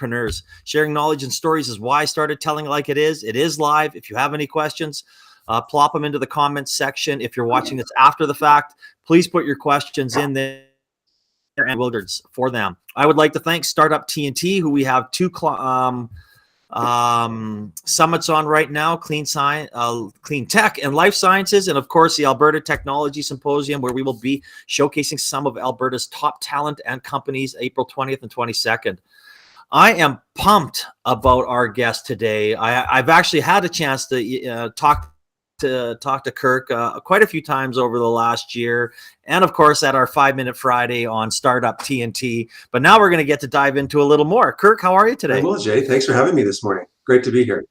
entrepreneurs. Sharing knowledge and stories is why I started Telling It Like It Is. It is live. If you have any questions, plop them into the comments section. If you're watching this after the fact, please put your questions in there and Wildards for them. I would like to thank Startup TNT, who we have two summits on right now: clean tech and life sciences, and of course the Alberta Technology Symposium, where we will be showcasing some of Alberta's top talent and companies April 20th and 22nd. I am pumped about our guest today. I've actually had a chance to talk to Kirk quite a few times over the last year, and of course at our 5-Minute Friday on Startup TNT. But now we're going to get to dive into a little more. Kirk, how are you today? Well, Jay, thanks for having me this morning. Great to be here.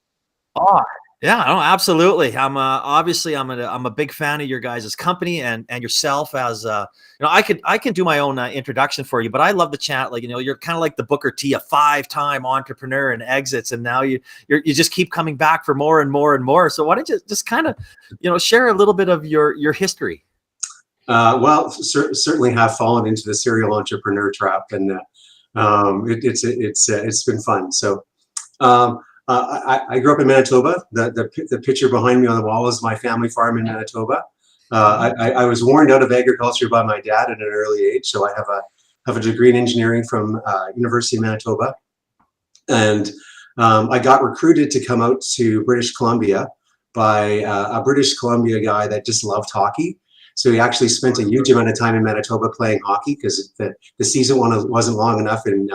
Oh, yeah, no, absolutely. I'm obviously I'm a big fan of your guys' company and yourself as I can do my own introduction for you, but I love the chat. Like, you're kind of like the Booker T, a 5-time entrepreneur and exits, and now you just keep coming back for more and more and more. So why don't you just kind of share a little bit of your history? Well, certainly have fallen into the serial entrepreneur trap, and it's been fun. So. I grew up in Manitoba. The picture behind me on the wall is my family farm in Manitoba. I was warned out of agriculture by my dad at an early age, so I have a degree in engineering from University of Manitoba, and I got recruited to come out to British Columbia by a British Columbia guy that just loved hockey. So he actually spent a huge amount of time in Manitoba playing hockey because the season wasn't long enough in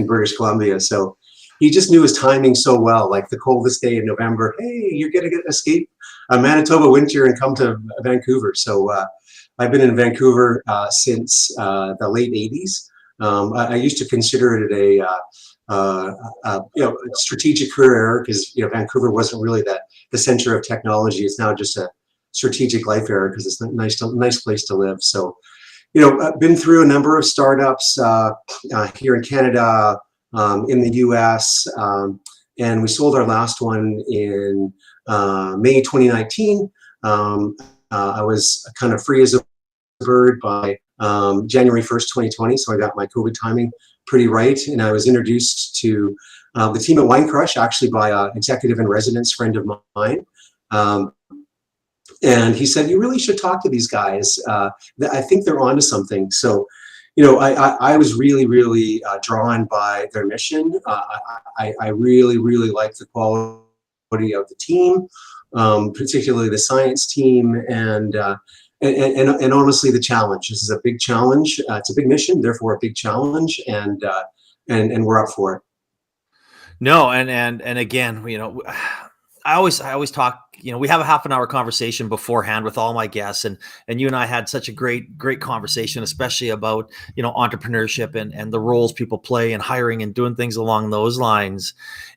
British Columbia. So he just knew his timing so well, like the coldest day in November. Hey, you're going to escape a Manitoba winter and come to Vancouver. So I've been in Vancouver since the late 80s. I used to consider it a strategic career error because Vancouver wasn't really the center of technology. It's now just a strategic life error because it's a nice place to live. So I've been through a number of startups here in Canada, in the US, and we sold our last one in May 2019. I was kind of free as a bird by January 1st, 2020, so I got my COVID timing pretty right, and I was introduced to the team at Winecrush actually by an executive in residence friend of mine. And he said, you really should talk to these guys. I think they're onto something. So I was really, really drawn by their mission. I really, really like the quality of the team, particularly the science team, and honestly, the challenge. This is a big challenge. It's a big mission, therefore a big challenge, and we're up for it. No, and again, I always talk. We have a half an hour conversation beforehand with all my guests, and you and I had such a great conversation, especially about entrepreneurship and the roles people play in hiring and doing things along those lines,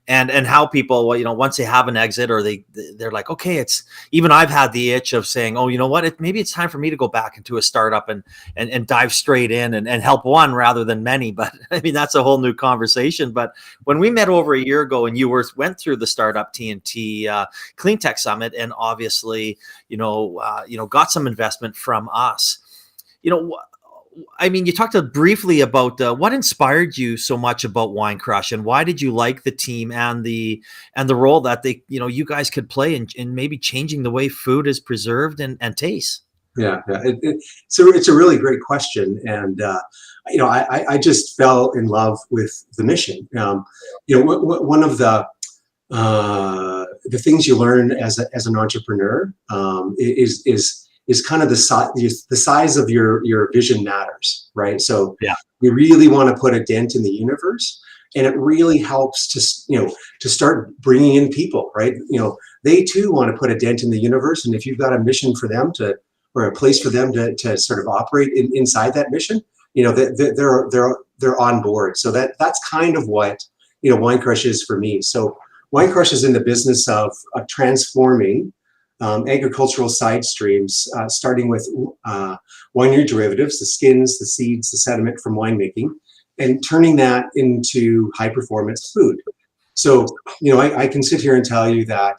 and how people, once they have an exit or they're like, okay, it's even I've had the itch of saying, oh, you know what, maybe it's time for me to go back into a startup and dive straight in and help one rather than many. But I mean, that's a whole new conversation. But when we met over a year ago and you went through the Startup TNT Clean Tech Summit, and obviously, got some investment from us. I mean, you talked briefly about what inspired you so much about Winecrush, and why did you like the team and the role that you guys could play in maybe changing the way food is preserved and tastes. Yeah. So it's a really great question, and I just fell in love with the mission. One of the things you learn as an entrepreneur is kind of the size of your vision matters, right? So yeah, you really want to put a dent in the universe, and it really helps to start bringing in people, right? They too want to put a dent in the universe, and if you've got a mission for them or a place for them to sort of operate inside that mission, they're on board. So that's kind of what Winecrush is for me. So Winecrush is in the business of transforming agricultural side streams, starting with winery derivatives, the skins, the seeds, the sediment from winemaking, and turning that into high performance food. So, I can sit here and tell you that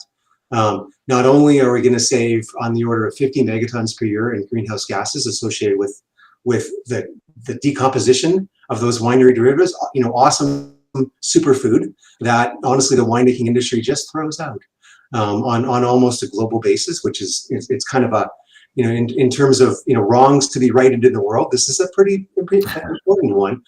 not only are we going to save on the order of 50 megatons per year in greenhouse gases associated with the decomposition of those winery derivatives, awesome superfood that honestly the winemaking industry just throws out on almost a global basis, which is it's kind of a, in terms of wrongs to be righted in the world, this is a pretty important one.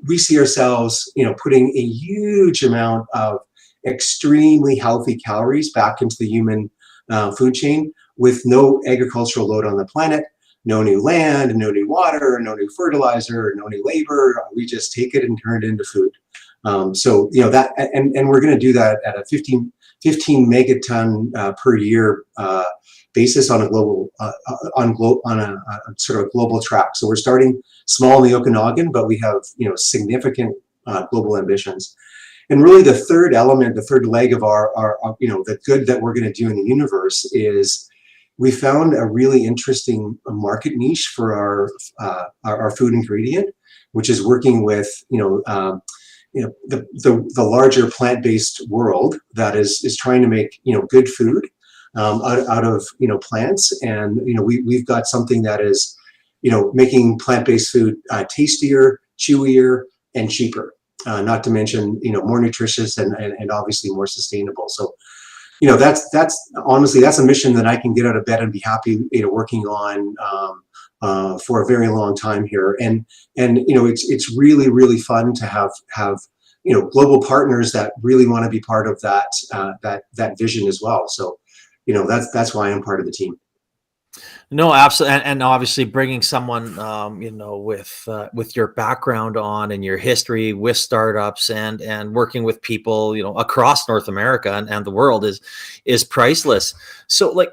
We see ourselves putting a huge amount of extremely healthy calories back into the human food chain with no agricultural load on the planet, no new land, no new water, no new fertilizer, no new labor. We just take it and turn it into food. That, and we're going to do that at a 15 megaton per year basis on a global on a sort of global track. So we're starting small in the Okanagan, but we have significant global ambitions. And really, the third element, the third leg of our the good that we're going to do in the universe is we found a really interesting market niche for our food ingredient, which is working with the larger plant-based world that is trying to make good food out of plants, and we've got something that is making plant-based food tastier, chewier, and cheaper. Not to mention more nutritious and obviously more sustainable. So that's honestly that's a mission that I can get out of bed and be happy working on for a very long time here. And it's really fun to have global partners that really want to be part of that vision as well. So that's why I'm part of the team. No, absolutely, and obviously bringing someone, with your background on and your history with startups and working with people, across North America and the world is priceless. So,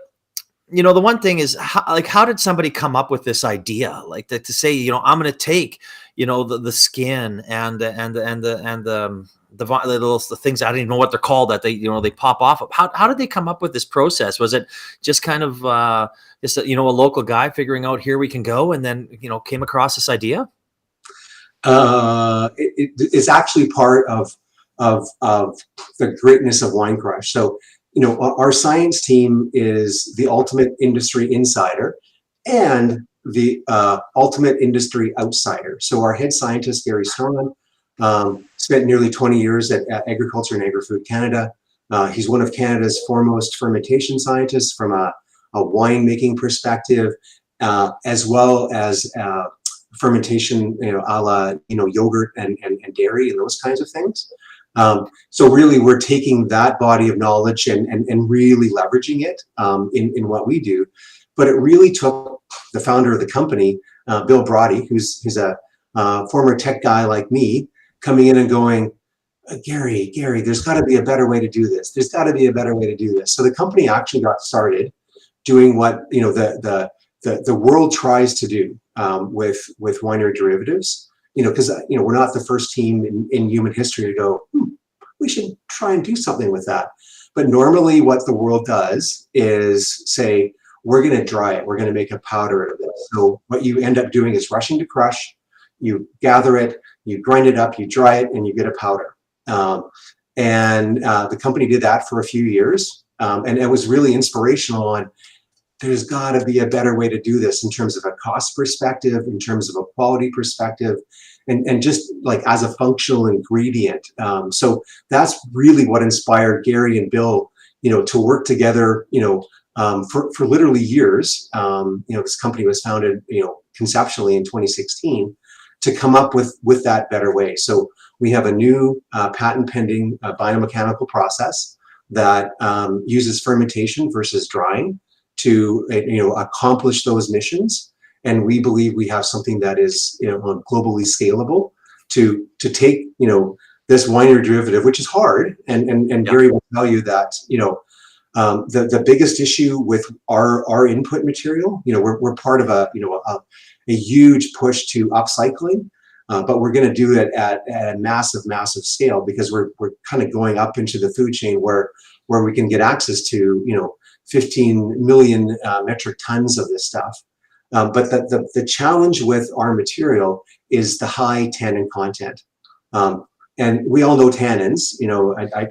the one thing is, how did somebody come up with this idea, to say, I'm going to take, the skin and the things, I don't even know what they're called, that they pop off of. How did they come up with this process? Was it just kind of just a local guy figuring out, here we can go, and then came across this idea? It's actually part of the greatness of Winecrush. So our science team is the ultimate industry insider and the ultimate industry outsider. So our head scientist, Gary Strong, spent nearly 20 years at Agriculture and Agri-Food Canada. He's one of Canada's foremost fermentation scientists from a winemaking perspective, as well as fermentation, a la yogurt and dairy and those kinds of things. So really, we're taking that body of knowledge and really leveraging it in what we do. But it really took the founder of the company, Bill Brody, who's a former tech guy like me, coming in and going, Gary, there's got to be a better way to do this. There's got to be a better way to do this. So the company actually got started doing what the world tries to do with winery derivatives. Because we're not the first team in human history to go, we should try and do something with that. But normally, what the world does is say, we're going to dry it. We're going to make a powder out of it. So what you end up doing is rushing to crush. You gather it, you grind it up, you dry it, and you get a powder. The company did that for a few years, and it was really inspirational on, there's got to be a better way to do this in terms of a cost perspective, in terms of a quality perspective, and just like as a functional ingredient. So that's really what inspired Gary and Bill, to work together, for literally years. This company was founded, conceptually in 2016 to come up with that better way. So we have a new patent pending biomechanical process that uses fermentation versus drying to accomplish those missions, and we believe we have something that is globally scalable to take this winery derivative, which is hard, and Gary will tell you that the biggest issue with our input material, we're part of a huge push to upcycling, but we're going to do it at a massive scale, because we're kind of going up into the food chain where we can get access to 15 million metric tons of this stuff. But the challenge with our material is the high tannin content. And we all know tannins.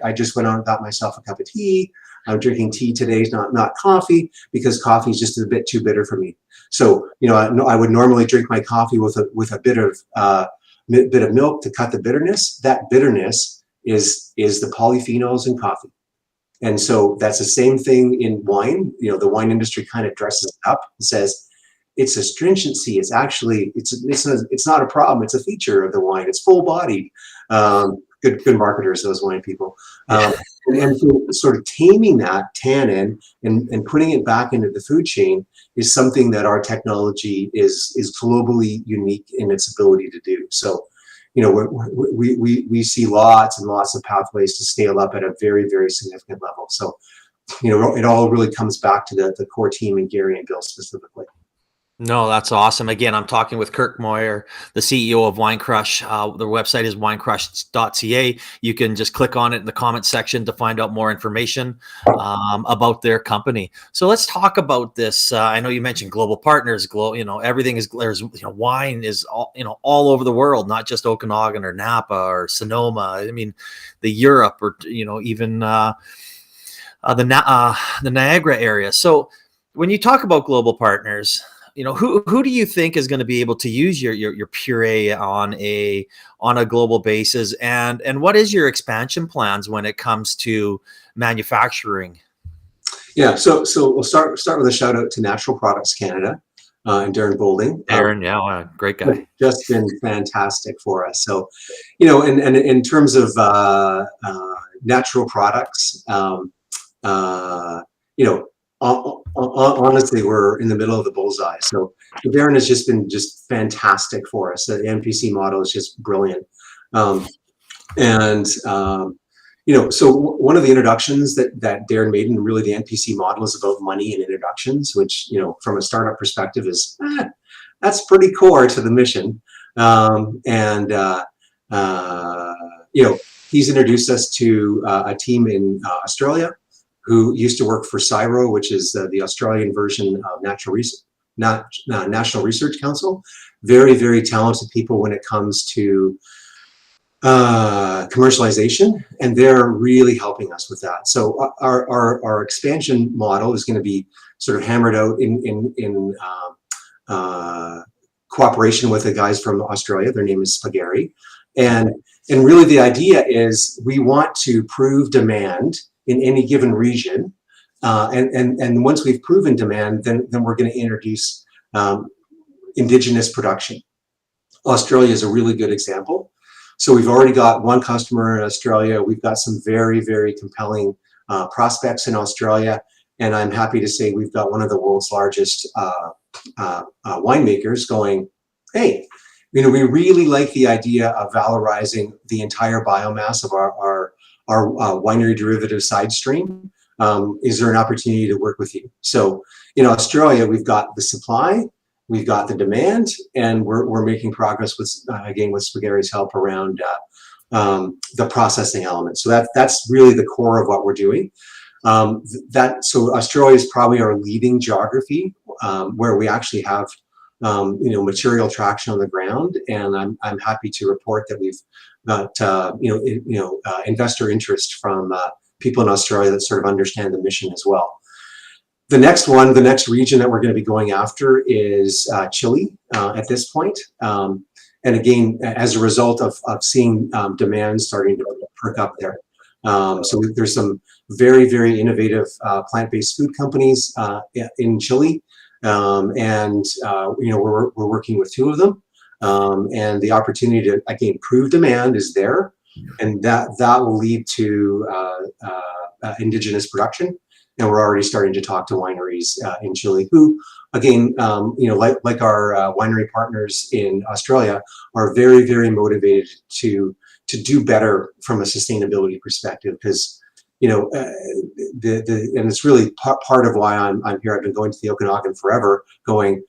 I just went out and got myself a cup of tea. I'm drinking tea today, not coffee, because coffee is just a bit too bitter for me. So, I would normally drink my coffee with a bit of milk to cut the bitterness. That bitterness is the polyphenols in coffee. And so that's the same thing in wine. The wine industry kind of dresses it up and says it's astringency. It's actually it's not a problem. It's a feature of the wine. It's full bodied. Good marketers, those wine people. And so sort of taming that tannin and putting it back into the food chain is something that our technology is globally unique in its ability to do. So, we see lots and lots of pathways to scale up at a very, very significant level. So, it all really comes back to the core team and Gary and Bill specifically. No, that's awesome. Again, I'm talking with Kirk Moir, the CEO of Winecrush. Their website is winecrush.ca. You can just click on it in the comment section to find out more information about their company. So let's talk about this. I know you mentioned global partners. Everything is there's wine is all over the world, not just Okanagan or Napa or Sonoma. I mean, the Europe or even the Niagara area. So when you talk about global partners, who do you think is going to be able to use your puree on a global basis, and what is your expansion plans when it comes to manufacturing? Yeah, so we'll start with a shout out to Natural Products Canada and Darren Bolding. Darren, great guy. Just been fantastic for us. So, and in terms of natural products, honestly, we're in the middle of the bullseye. So Darren has just been fantastic for us. The NPC model is just brilliant. So one of the introductions that Darren made, and really the NPC model, is about money and introductions, which, from a startup perspective is, that's pretty core to the mission. He's introduced us to a team in Australia who used to work for CSIRO, which is the Australian version of National Research Council. Very, very talented people when it comes to commercialization, and they're really helping us with that. So our expansion model is going to be sort of hammered out in cooperation with the guys from Australia. Their name is Spaghetti, and really the idea is we want to prove demand in any given region, and once we've proven demand, then we're going to introduce indigenous production. Australia is a really good example. So we've already got one customer in Australia. We've got some very, very compelling prospects in Australia, and I'm happy to say we've got one of the world's largest winemakers going, hey, we really like the idea of valorizing the entire biomass of our winery derivative side stream. Is there an opportunity to work with you? So in Australia, we've got the supply, we've got the demand, and we're making progress with Spaghetti's help around the processing element. So that's really the core of what we're doing. So Australia is probably our leading geography where we actually have material traction on the ground, and I'm happy to report that we've got investor interest from people in Australia that sort of understand the mission as well. The next region that we're going to be going after is Chile at this point. And again, as a result of seeing demand starting to perk up there. So there's some very, very innovative plant-based food companies in Chile. We're working with two of them. And the opportunity to, again, prove demand is there. And that will lead to indigenous production. And we're already starting to talk to wineries in Chile who, again, like our winery partners in Australia, are very, very motivated to do better from a sustainability perspective. Because, and it's really part of why I'm here. I've been going to the Okanagan forever, going,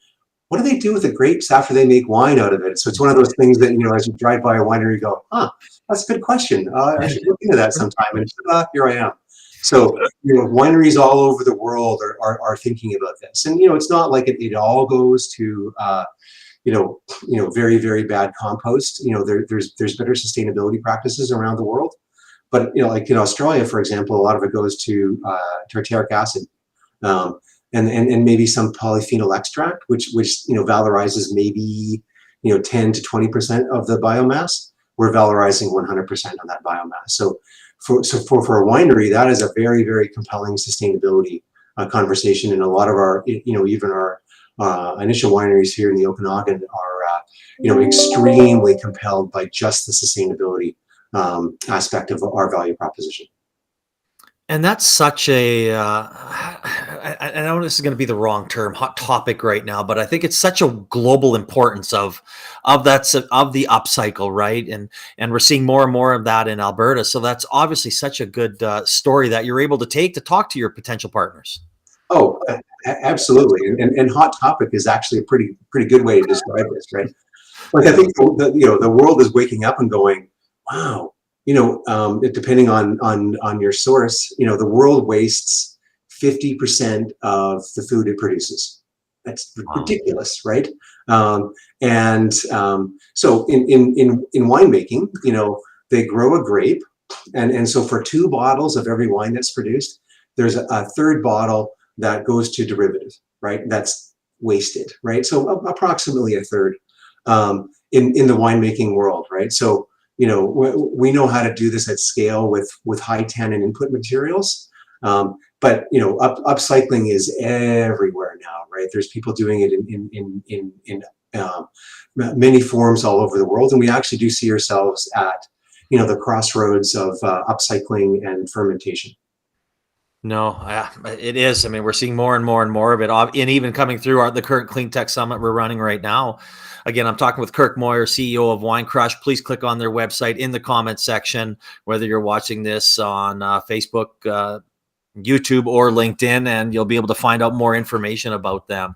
what do they do with the grapes after they make wine out of it? So it's one of those things that, as you drive by a winery, you go, that's a good question. I should look into that sometime. And here I am. So, wineries all over the world are thinking about this. And, it's not like it all goes to, very, very bad compost. There's better sustainability practices around the world. But like in Australia, for example, a lot of it goes to tartaric acid, and maybe some polyphenol extract, which valorizes maybe 10 to 20% of the biomass. We're valorizing 100% of that biomass. So for a winery, that is a very, very compelling sustainability conversation. And a lot of our, even our initial wineries here in the Okanagan are, extremely compelled by just the sustainability aspect of our value proposition. And that's such a, I know this is going to be the wrong term, hot topic right now, but I think it's such a global importance of the upcycle, right? And we're seeing more and more of that in Alberta. So that's obviously such a good story that you're able to take to talk to your potential partners. Oh, absolutely. And hot topic is actually a pretty good way to describe this, right? Like, I think the world is waking up and going, wow, depending on your source, the world wastes 50% of the food it produces. That's ridiculous, right? So in winemaking, they grow a grape, and so for 2 bottles of every wine that's produced, there's a third bottle that goes to derivative, right? That's wasted, right? So approximately a third in the winemaking world, right? So we know how to do this at scale with high tannin input materials, but upcycling is everywhere now, right? There's people doing it in many forms all over the world, and we actually do see ourselves at the crossroads of upcycling and fermentation. No, it is. I mean, we're seeing more and more and more of it, and even coming through the current Clean Tech Summit we're running right now. Again, I'm talking with Kirk Moir, CEO of Winecrush. Please click on their website in the comment section, whether you're watching this on Facebook, YouTube, or LinkedIn, and you'll be able to find out more information about them.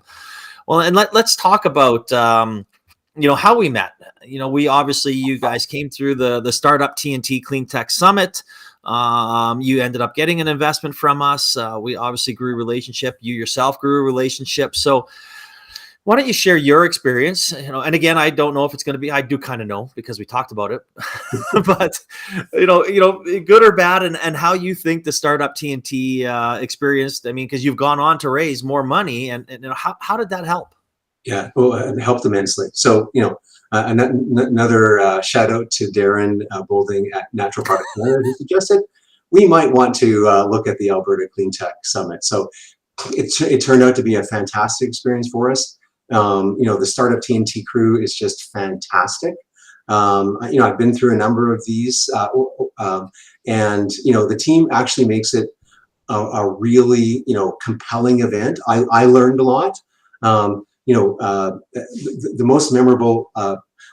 Well, and let's talk about how we met. We obviously, you guys came through the Startup TNT Clean Tech Summit. You ended up getting an investment from us. We obviously grew a relationship. You yourself grew a relationship. So why don't you share your experience? And again, I don't know if it's going to be, I do kind of know because we talked about it, but good or bad, and how you think the Startup TNT experience, I mean, because you've gone on to raise more money, and how did that help? Yeah, well, it helped immensely. So, another shout out to Darren Boulding at Natural Product Canada, who suggested we might want to look at the Alberta Clean Tech Summit. So it turned out to be a fantastic experience for us. The Startup TNT crew is just fantastic. I've been through a number of these, and the team actually makes it a really compelling event. I learned a lot. The most memorable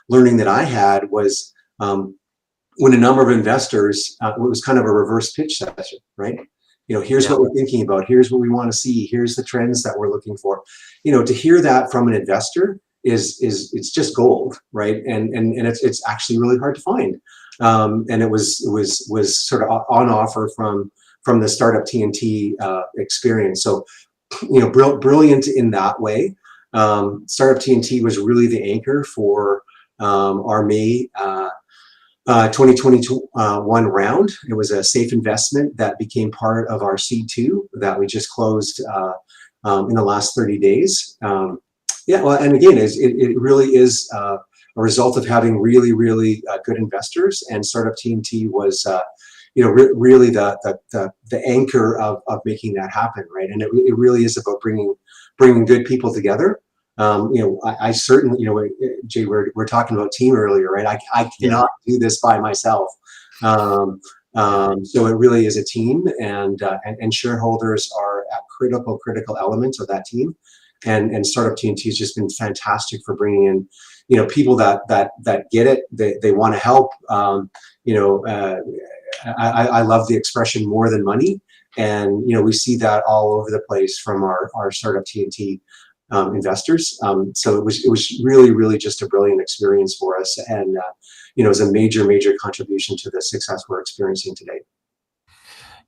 learning that I had was when a number of investors, it was kind of a reverse pitch session, right? Here's what we're thinking about. Here's what we want to see. Here's the trends that we're looking for. To hear that from an investor is it's just gold, right? And it's actually really hard to find. And it was sort of on offer from the Startup TNT experience. So brilliant in that way. Startup TNT was really the anchor for our May 2021 round. It was a safe investment that became part of our C2 that we just closed in the last 30 days. And again, it really is a result of having really, really good investors, and Startup TNT was really the anchor of making that happen, right? And it really is about bringing good people together. I certainly, Jay, we're talking about team earlier, right? I cannot do this by myself. So it really is a team, and shareholders are a critical element of that team. And Startup TNT has just been fantastic for bringing in, people that get it. They want to help. I love the expression "more than money," and we see that all over the place from our Startup TNT investors. So it was really, really just a brilliant experience for us, and it was a major contribution to the success we're experiencing today.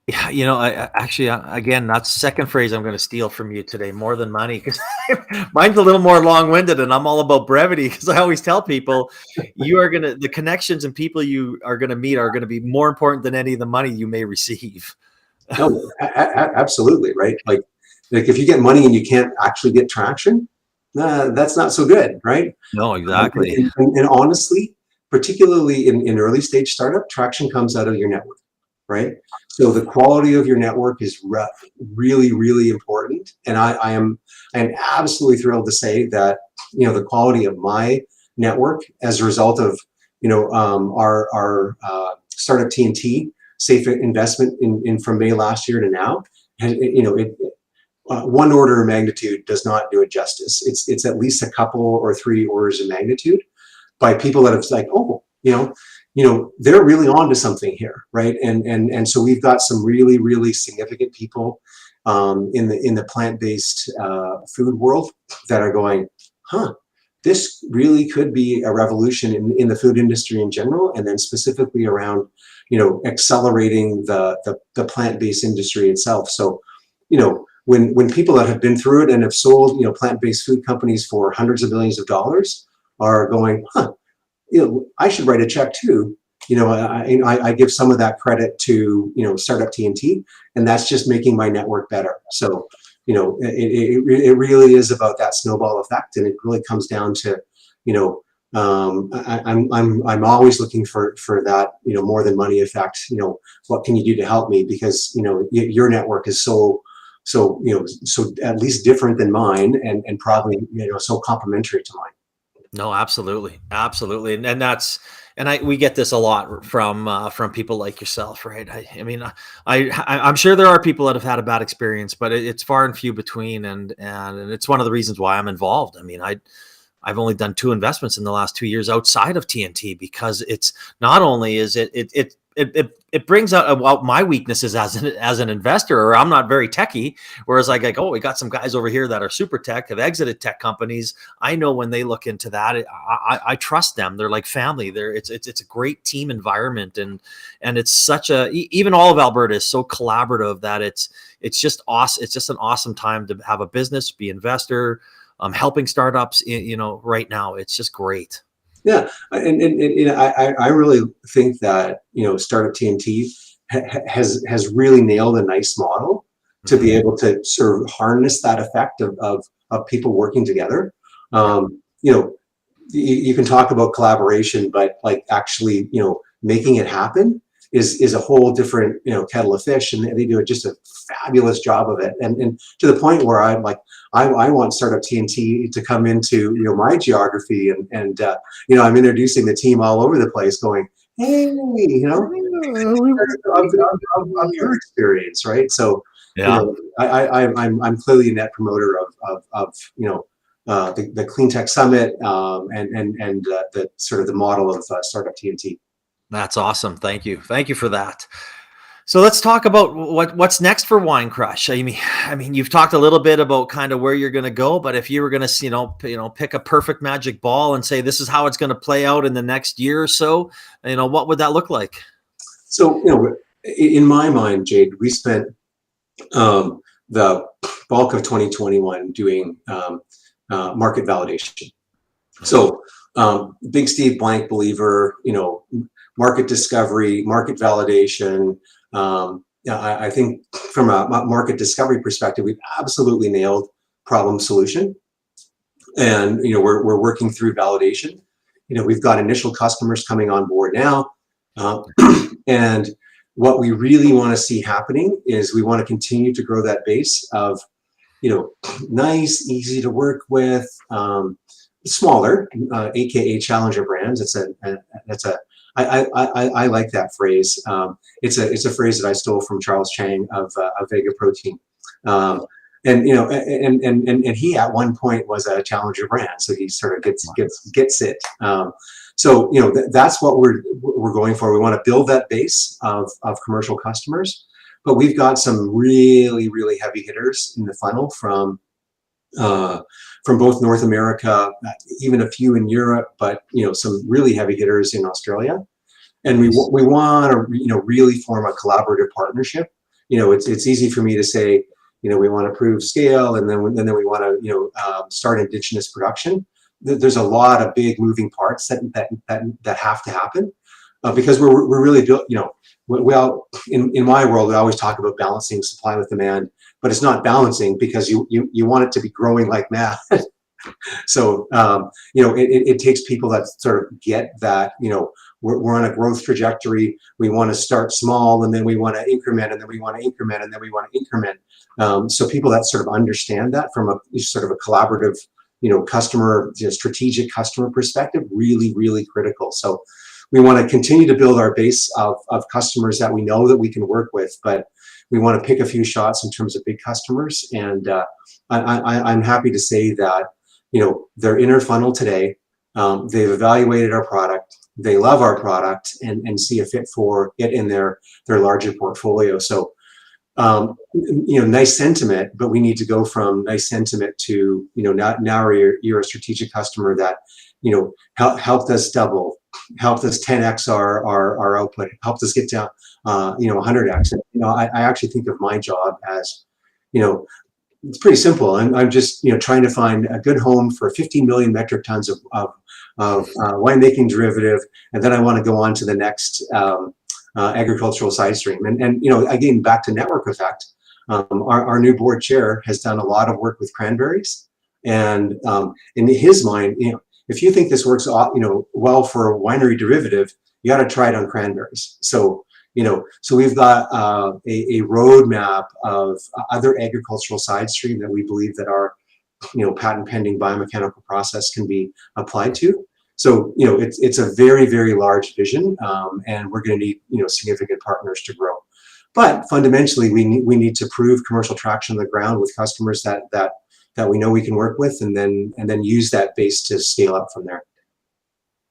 Yeah, I actually, again, that's the second phrase I'm going to steal from you today, more than money, because Mine's a little more long-winded, and I'm all about brevity because I always tell people the connections and people you are going to meet are going to be more important than any of the money you may receive. No, absolutely, right? Like if you get money and you can't actually get traction, that's not so good, right? No, exactly. And honestly, particularly in early stage startup, traction comes out of your network, right? So the quality of your network is really, really important. And I am absolutely thrilled to say that, the quality of my network as a result of, our startup TNT safe investment in from May last year to now, and one order of magnitude does not do it justice. It's at least a couple or three orders of magnitude by people that have like, oh, they're really on to something here, right? And so we've got some really, really significant people in the plant-based food world that are going, huh, this really could be a revolution in the food industry in general, and then specifically around, accelerating the plant-based industry itself. So, when people that have been through it and have sold, plant-based food companies for hundreds of millions of dollars are going, huh, I should write a check too. I give some of that credit to, Startup TNT, and that's just making my network better. So, it really is about that snowball effect, and it really comes down to, I'm always looking for that, more than money effect. What can you do to help me? Because, your network is so at least different than mine, and probably, so complementary to mine. No, absolutely, absolutely, and we get this a lot from people like yourself, right? I mean, I'm sure there are people that have had a bad experience, but it's far and few between, and it's one of the reasons why I'm involved. I mean, I've only done 2 investments in the last 2 years outside of TNT, because it's not only is it brings out my weaknesses as an investor, or I'm not very techy. Whereas like, oh, we got some guys over here that are super tech, have exited tech companies. I know when they look into that, I trust them. They're like family. It's a great team environment, and it's such even all of Alberta is so collaborative that it's just awesome. It's just an awesome time to have a business, be investor, helping startups. Right now, it's just great. Yeah, and I really think that, Startup TNT has really nailed a nice model to be able to sort of harness that effect of people working together. You can talk about collaboration, but like actually, making it happen is a whole different, kettle of fish, and they do just a fabulous job of it. And to the point where I'm like, I want Startup TNT to come into, my geography, and I'm introducing the team all over the place, going, hey, of your experience, right? So, Yeah. I'm clearly a net promoter of the Clean Tech Summit, and the sort of the model of Startup TNT. That's awesome. Thank you for that. So let's talk about what's next for Winecrush. I mean, you've talked a little bit about kind of where you're going to go, but if you were going to, pick a perfect magic ball and say this is how it's going to play out in the next year or so, what would that look like? So, in my mind, Jade, we spent the bulk of 2021 doing market validation. So, big Steve Blank believer, market discovery, market validation. I think from a market discovery perspective, we've absolutely nailed problem solution, and we're working through validation. We've got initial customers coming on board now, and what we really want to see happening is we want to continue to grow that base of nice, easy to work with, smaller, aka challenger brands. I like that phrase. It's a phrase that I stole from Charles Chang of Vega Protein, and he at one point was a challenger brand, so he sort of gets it. So that's what we're going for. We want to build that base of commercial customers, but we've got some really, really heavy hitters in the funnel from both North America, even a few in Europe, but some really heavy hitters in Australia, and we want to really form a collaborative partnership. It's easy for me to say, we want to prove scale, and then we want to start indigenous production. There's a lot of big moving parts that have to happen, because we're really built. Well, in my world, we always talk about balancing supply with demand, but it's not balancing, because you want it to be growing like mad. So it takes people that sort of get that we're on a growth trajectory. We want to start small, and then we want to increment, and then we want to increment, and then we want to increment. So people that sort of understand that from a sort of a collaborative, customer, strategic customer perspective, really, really critical. So we want to continue to build our base of customers that we know that we can work with, but we want to pick a few shots in terms of big customers. And I'm happy to say that they're in our funnel today. They've evaluated our product. They love our product and see a fit for it in their larger portfolio. So, nice sentiment, but we need to go from nice sentiment to, now you're a strategic customer that, helped us double, helped us 10x our output, helped us get down, 100x. And, I actually think of my job as, it's pretty simple. I'm just, trying to find a good home for 15 million metric tons of winemaking derivative, and then I want to go on to the next agricultural side stream. And again, back to network effect. Our new board chair has done a lot of work with cranberries, and in his mind, if you think this works, well for a winery derivative, you got to try it on cranberries. So we've got a roadmap of other agricultural side stream that we believe that our patent pending biomechanical process can be applied to. So it's a very, very large vision, and we're going to need significant partners to grow. But fundamentally, we need to prove commercial traction on the ground with customers that we know we can work with, and then use that base to scale up from there.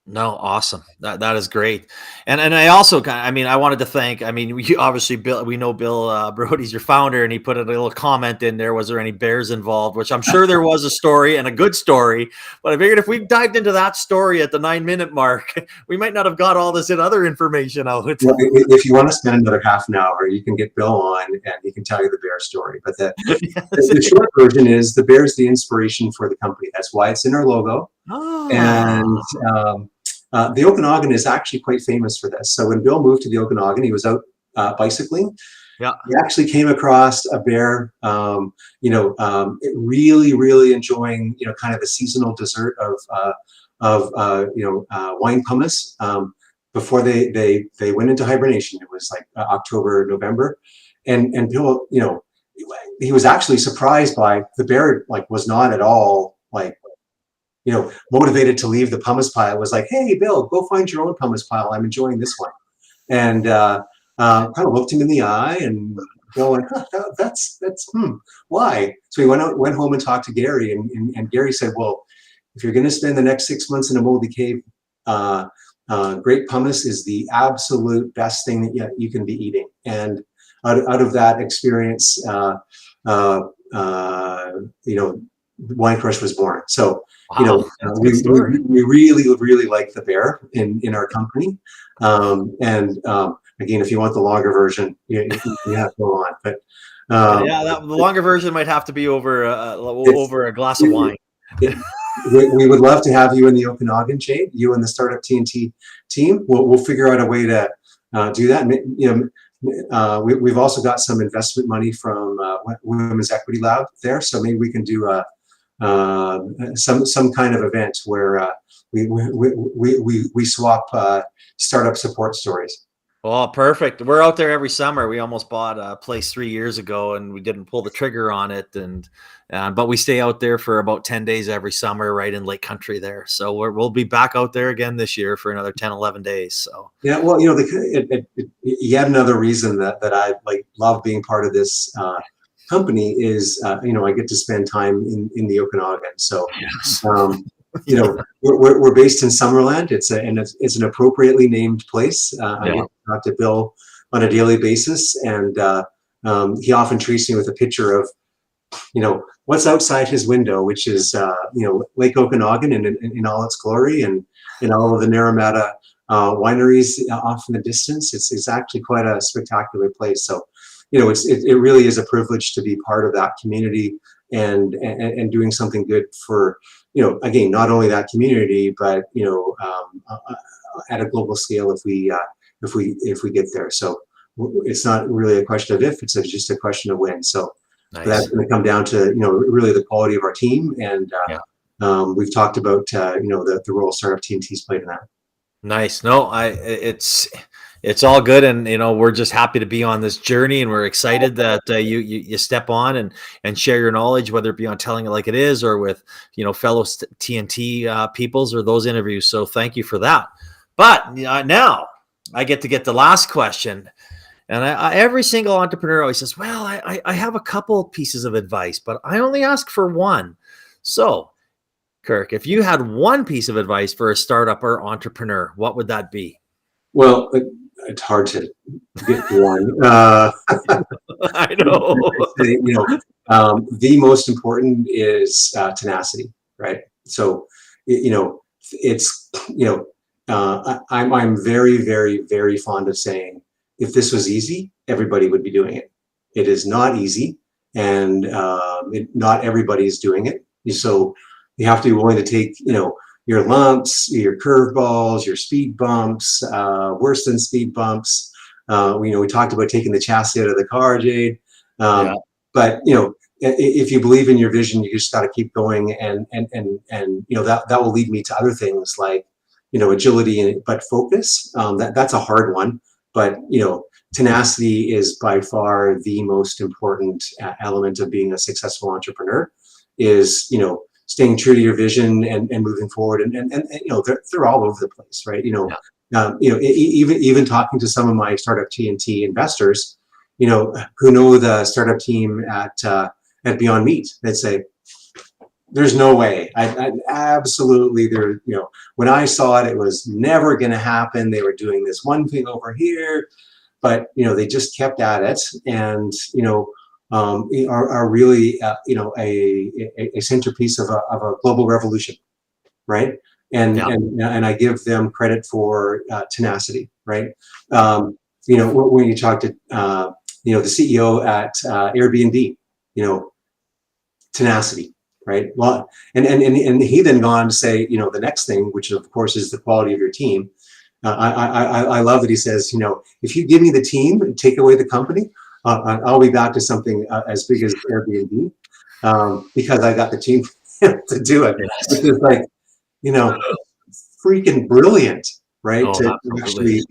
No, awesome. That is great. And I also, I wanted to thank, we obviously, Bill, we know Bill Brody's your founder, and he put a little comment in there. Was there any bears involved? Which I'm sure there was a story, and a good story. But I figured if we dived into that story at the 9-minute mark, we might not have got all this other information out. Well, if you want to spend another half an hour, you can get Bill on, and he can tell you the bear story. But the short version is the bear is the inspiration for the company. That's why it's in our logo. And the Okanagan is actually quite famous for this. So when Bill moved to the Okanagan, he was out bicycling. Yeah, he actually came across a bear, really, really enjoying, kind of the seasonal dessert of wine pumice before they went into hibernation. It was like October, November, and Bill, he was actually surprised by the bear. Was not at all motivated to leave the pumice pile. It was like, hey, Bill, go find your own pumice pile. I'm enjoying this one. And kind of looked him in the eye, and Bill went, that's why? So he went home and talked to Gary, and Gary said, well, if you're going to spend the next 6 months in a moldy cave, grape pumice is the absolute best thing that you can be eating. And out of that experience, Winecrush was born. So, wow, we really, really like the bear in our company. Again, if you want the longer version, you have to go on. But the longer version might have to be over a glass of wine. We would love to have you in the Okanagan, Jade, you and the Startup TNT team. We'll figure out a way to do that. We've also got some investment money from Women's Equity Lab there, so maybe we can do some kind of event where we swap startup support stories. Well, perfect. We're out there every summer. We almost bought a place 3 years ago, and we didn't pull the trigger on it. But we stay out there for about 10 days every summer, right in Lake Country there. So we'll be back out there again this year for another 10, 11 days. So yeah, well, yet another reason that I love being part of this company is I get to spend time in the Okanagan. So yes. We're based in Summerland. It's an appropriately named place. I get to talk to Bill on a daily basis, and he often treats me with a picture of what's outside his window, which is Lake Okanagan in all its glory, and all of the Naramata wineries off in the distance. It's actually quite a spectacular place. So it really is a privilege to be part of that community and doing something good for, again, not only that community, but, at a global scale if we get there. So it's not really a question of if, it's just a question of when. So Nice. that's going to come down to, really the quality of our team. And we've talked about, the role Startup TNT's played in that. Nice. No, it's all good, and we're just happy to be on this journey, and we're excited that you step on and share your knowledge, whether it be on Telling It Like It Is or with fellow TNT peoples or those interviews. So thank you for that. But now I get the last question, and every single entrepreneur always says, "Well, I have a couple pieces of advice, but I only ask for one." So, Kirk, if you had one piece of advice for a startup or entrepreneur, what would that be? Well, it's hard to get one. I know. The most important is tenacity, right? So, it's, I'm very, very, very fond of saying, if this was easy, everybody would be doing it. It is not easy, and not everybody is doing it. So you have to be willing to take, your lumps, your curveballs, your speed bumps, worse than speed bumps. We talked about taking the chassis out of the car, Jade. But if you believe in your vision, you just got to keep going, and that will lead me to other things like agility, but focus. That's a hard one, but tenacity is by far the most important element of being a successful entrepreneur. Is staying true to your vision and moving forward, and they're all over the place, right? Even talking to some of my Startup TNT investors, who know the startup team at Beyond Meat, they'd say, "There's no way. I absolutely there. When I saw it, it was never going to happen. They were doing this one thing over here, but they just kept at it, and are really a centerpiece of a global revolution, right? And I give them credit for tenacity, right? When you talk to the CEO at Airbnb, tenacity, right? Well, and he then gone on to say, the next thing, which of course is the quality of your team. I love that he says, if you give me the team and take away the company, I'll be back to something as big as Airbnb, because I got the team to do it. Yes. Which is like, freaking brilliant, right? Oh, to actually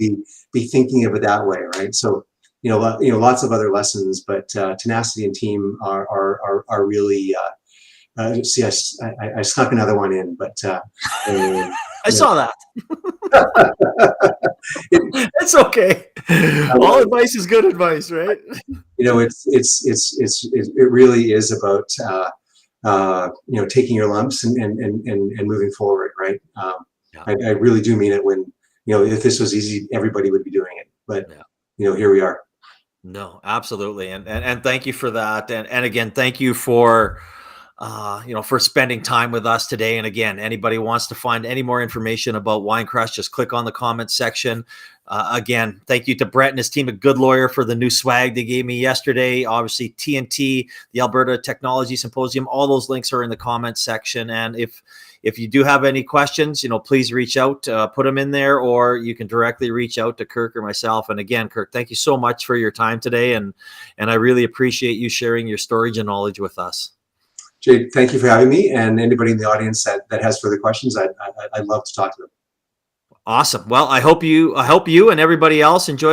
be thinking of it that way, right? So, lots of other lessons, but tenacity and team are really. See, I snuck another one in, but I saw that. It's okay. All advice is good advice, right? It really is about taking your lumps and moving forward, right? I really do mean it when if this was easy, everybody would be doing it, but here we are. No, absolutely, and thank you for that, and again, thank you for for spending time with us today. And again, anybody wants to find any more information about Winecrush, just click on the comment section. Again, thank you to Brett and his team at Goodlawyer for the new swag they gave me yesterday. Obviously, TNT, the Alberta Technology Symposium, all those links are in the comment section. And if you do have any questions, please reach out, put them in there, or you can directly reach out to Kirk or myself. And again, Kirk, thank you so much for your time today. And I really appreciate you sharing your storage and knowledge with us. Jade, thank you for having me, and anybody in the audience that has further questions, I'd love to talk to them. Awesome. Well, I hope you and everybody else enjoy